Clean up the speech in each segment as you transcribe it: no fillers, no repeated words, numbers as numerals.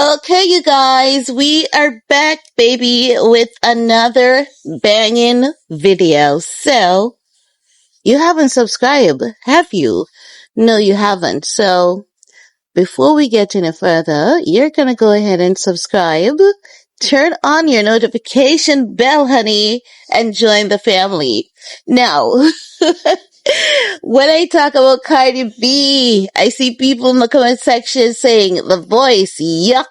Okay, you guys, we are back, baby, with another banging video. So, you haven't subscribed, have you? No, you haven't. So, before we get any further, you're gonna go ahead and subscribe. Turn on your notification bell, honey, and join the family. Now, when I talk about Cardi B, I see people in the comment section saying the voice, yuck.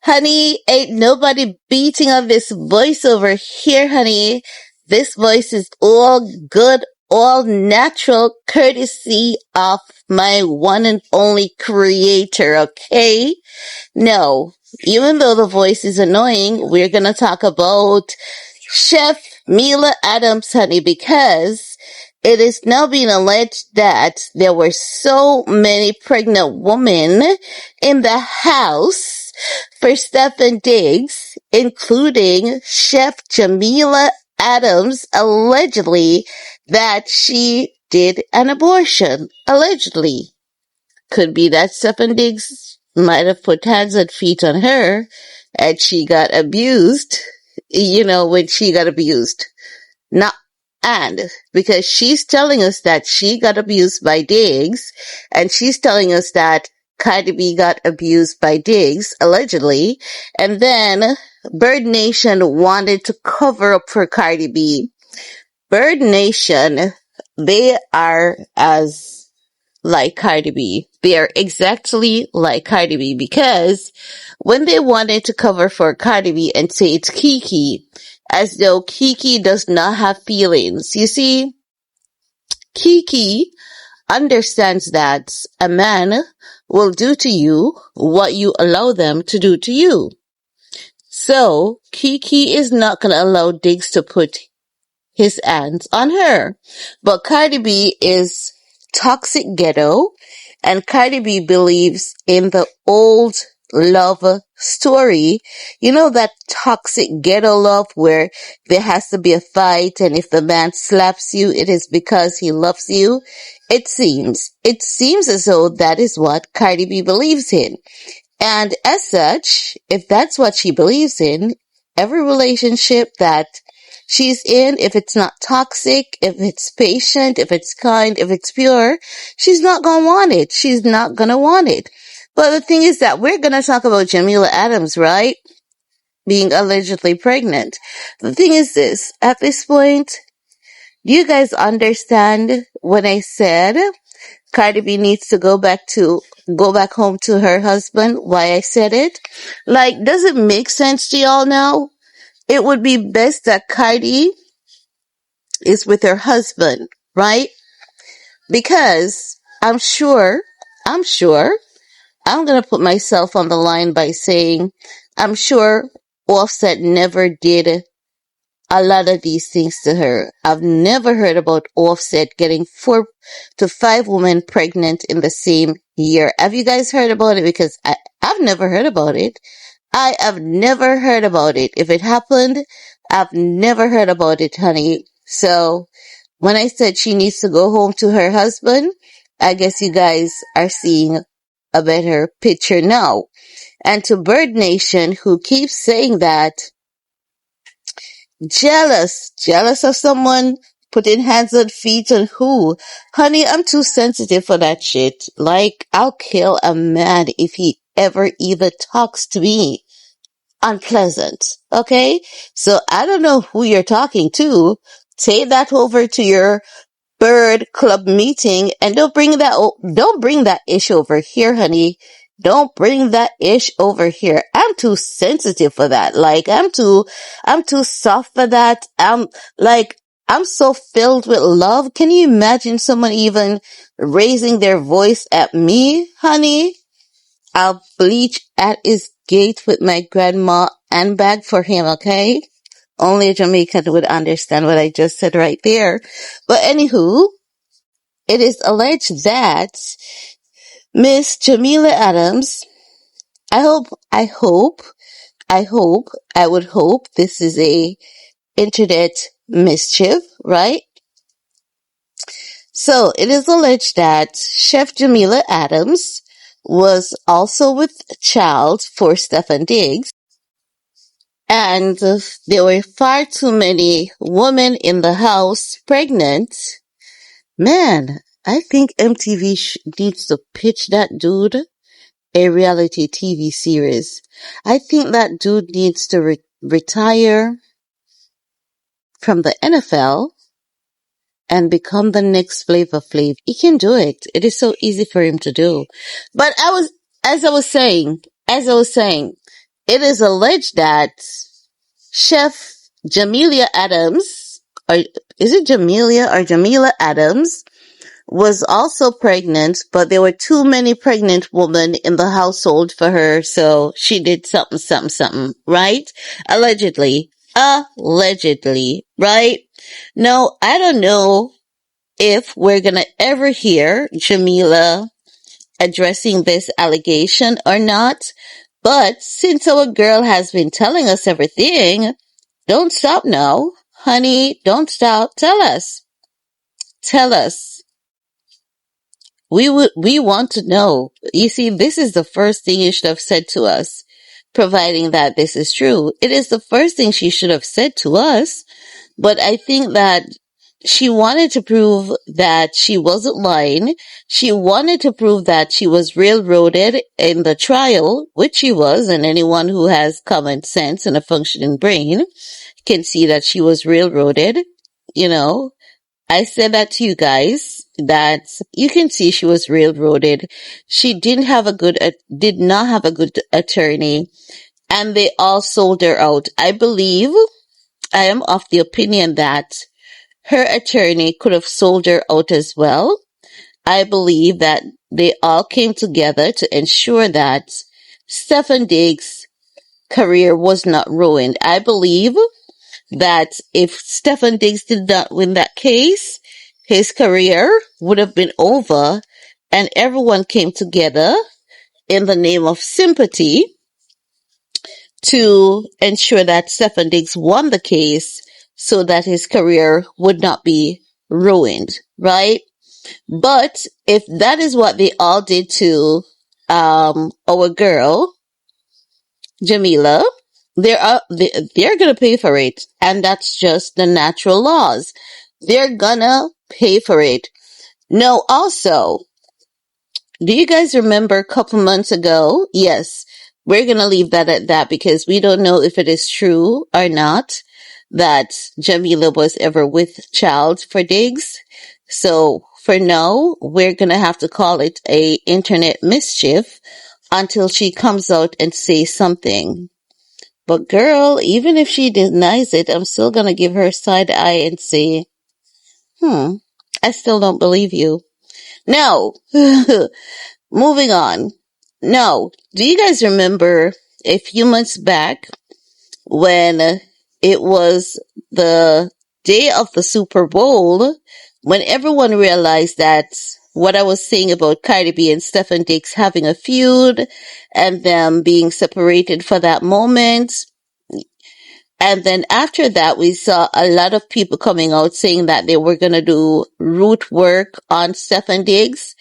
Honey, ain't nobody beating on this voice over here, honey. This voice is all good, all natural, courtesy of my one and only creator, okay? No, even though the voice is annoying, we're gonna talk about Chef Mila Adams, honey, because it is now being alleged that there were so many pregnant women in the house for Stefon Diggs, including Chef Jamila Adams, allegedly that she did an abortion. Allegedly. Could be that Stefon Diggs might have put hands and feet on her and she got abused, when she got abused. Not and because she's telling us that she got abused by Diggs, and she's telling us that Cardi B got abused by Diggs, allegedly, and then Bird Nation wanted to cover up for Cardi B. Bird Nation, they are as like Cardi B. They are exactly like Cardi B because when they wanted to cover for Cardi B and say it's Kiki, as though Kiki does not have feelings. You see, Kiki understands that a man will do to you what you allow them to do to you. So, Kiki is not going to allow Diggs to put his hands on her. But Cardi B is toxic ghetto, and Cardi B believes in the old love story. You know that toxic ghetto love where there has to be a fight, and if the man slaps you, it is because he loves you. It seems as though that is what Cardi B believes in. And as such, if that's what she believes in, every relationship that she's in, if it's not toxic, if it's patient, if it's kind, if it's pure, she's not gonna want it. She's not gonna want it. But the thing is that we're gonna talk about Jamila Adams, right? Being allegedly pregnant. The thing is this, at this point, do you guys understand when I said Cardi B needs to go back home to her husband? Why I said it? Like, does it make sense to y'all now? It would be best that Cardi is with her husband, right? Because I'm sure, I'm going to put myself on the line by saying, I'm sure Offset never did a lot of these things to her. I've never heard about Offset getting 4 to 5 women pregnant in the same year. Have you guys heard about it? Because I've never heard about it. I have never heard about it. If it happened, I've never heard about it, honey. So when I said she needs to go home to her husband, I guess you guys are seeing a better picture now. And to Bird Nation, who keeps saying that, jealous of someone putting hands and feet on who? Honey, I'm too sensitive for that shit. Like, I'll kill a man if he ever even talks to me unpleasant. Okay? So I don't know who you're talking to. Take that over to your bird club meeting and don't bring that ish over here, honey. Don't bring that ish over here. I'm too sensitive for that. Like, I'm too soft for that. I'm so filled with love. Can you imagine someone even raising their voice at me, honey? I'll bleach at his gate with my grandma and bag for him, okay? Only a Jamaican would understand what I just said right there. But anywho, it is alleged that Miss Jamila Adams, I would hope this is a internet mischief, right? So it is alleged that Chef Jamila Adams was also with child for Stefon Diggs, and there were far too many women in the house pregnant. Man, I think MTV needs to pitch that dude a reality TV series. I think that dude needs to retire from the NFL and become the next Flavor Flav. He can do it. It is so easy for him to do. But as I was saying, it is alleged that Chef Jamelia Adams, or is it Jamelia or Jamila Adams, was also pregnant, but there were too many pregnant women in the household for her, so she did something, right? Allegedly, right? No, I don't know if we're gonna ever hear Jamila addressing this allegation or not, but since our girl has been telling us everything, don't stop now. Honey, don't stop. Tell us. Tell us. We want to know. You see, this is the first thing you should have said to us, providing that this is true. It is the first thing she should have said to us, but I think that she wanted to prove that she wasn't lying. She wanted to prove that she was railroaded in the trial, which she was, and anyone who has common sense and a functioning brain can see that she was railroaded. You know, I said that to you guys, that you can see she was railroaded. She did not have a good attorney, and they all sold her out. I am of the opinion that her attorney could have sold her out as well. I believe that they all came together to ensure that Stefon Diggs' career was not ruined. I believe that if Stefon Diggs did not win that case, his career would have been over, and everyone came together in the name of sympathy to ensure that Stefon Diggs won the case so that his career would not be ruined, right? But if that is what they all did to our girl, Jamila, they're gonna pay for it, and that's just the natural laws. They're gonna pay for it. No, also, do you guys remember a couple months ago? Yes, we're gonna leave that at that because we don't know if it is true or not that Jamila was ever with child for Diggs. So for now, we're gonna have to call it a internet mischief until she comes out and says something. But girl, even if she denies it, I'm still gonna give her side eye and say, I still don't believe you. Now, moving on. Now, do you guys remember a few months back when it was the day of the Super Bowl, when everyone realized that what I was saying about Cardi B and Stefon Diggs having a feud and them being separated for that moment? And then after that, we saw a lot of people coming out saying that they were going to do root work on Stefon Diggs.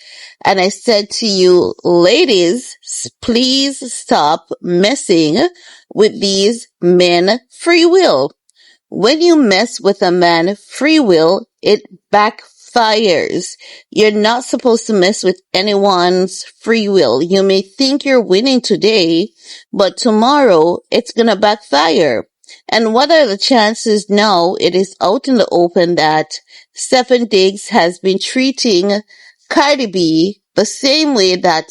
And I said to you, ladies, please stop messing with these men free will. When you mess with a man free will, it backfires. You're not supposed to mess with anyone's free will. You may think you're winning today, but tomorrow it's gonna backfire. And what are the chances now it is out in the open that Stefon Diggs has been treating Cardi B the same way that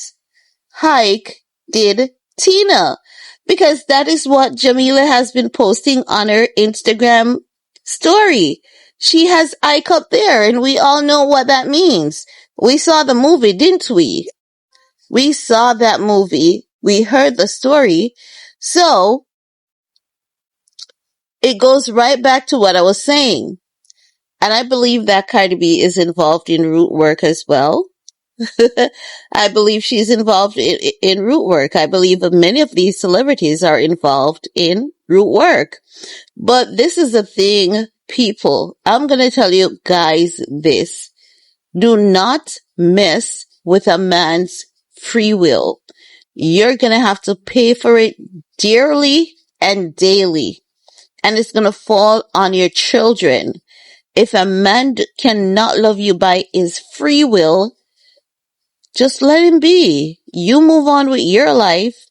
Hike did Tina? Because that is what Jamila has been posting on her Instagram story. She has Ike up there, and we all know what that means. We saw the movie, didn't we? We saw that movie. We heard the story. So, it goes right back to what I was saying. And I believe that Cardi B is involved in root work as well. I believe she's involved in root work. I believe that many of these celebrities are involved in root work. But this is the thing, people. I'm going to tell you guys this. Do not mess with a man's free will. You're gonna have to pay for it dearly and daily. And it's gonna fall on your children. If a man cannot love you by his free will, just let him be. You move on with your life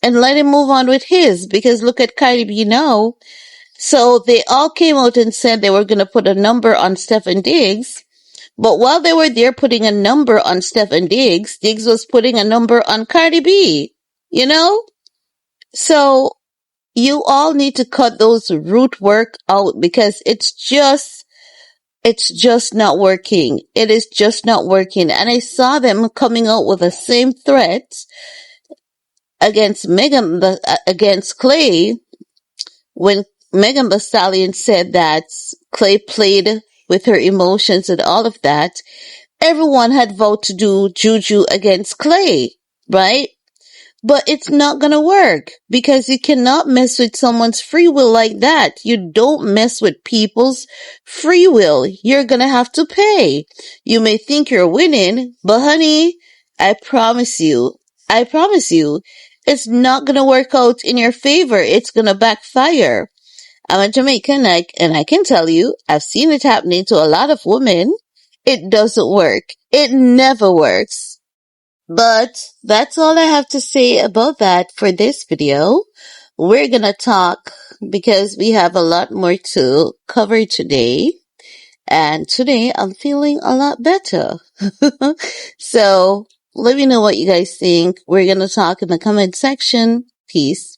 and let him move on with his, because look at Cardi B now. So they all came out and said they were going to put a number on Stefon Diggs. But while they were there putting a number on Stefon Diggs, Diggs was putting a number on Cardi B, you know? So you all need to cut those root work out, because it's just not working. It is just not working. And I saw them coming out with the same threats against against Clay, when Megan Thee Stallion said that Clay played with her emotions and all of that. Everyone had vowed to do juju against Clay, right? But it's not gonna work, because you cannot mess with someone's free will like that. You don't mess with people's free will. You're gonna have to pay. You may think you're winning, but honey, I promise you, it's not gonna work out in your favor. It's gonna backfire. I'm a Jamaican, and I can tell you, I've seen it happening to a lot of women. It doesn't work. It never works. But that's all I have to say about that for this video. We're gonna talk, because we have a lot more to cover today. And today I'm feeling a lot better. So let me know what you guys think. We're gonna talk in the comment section. Peace.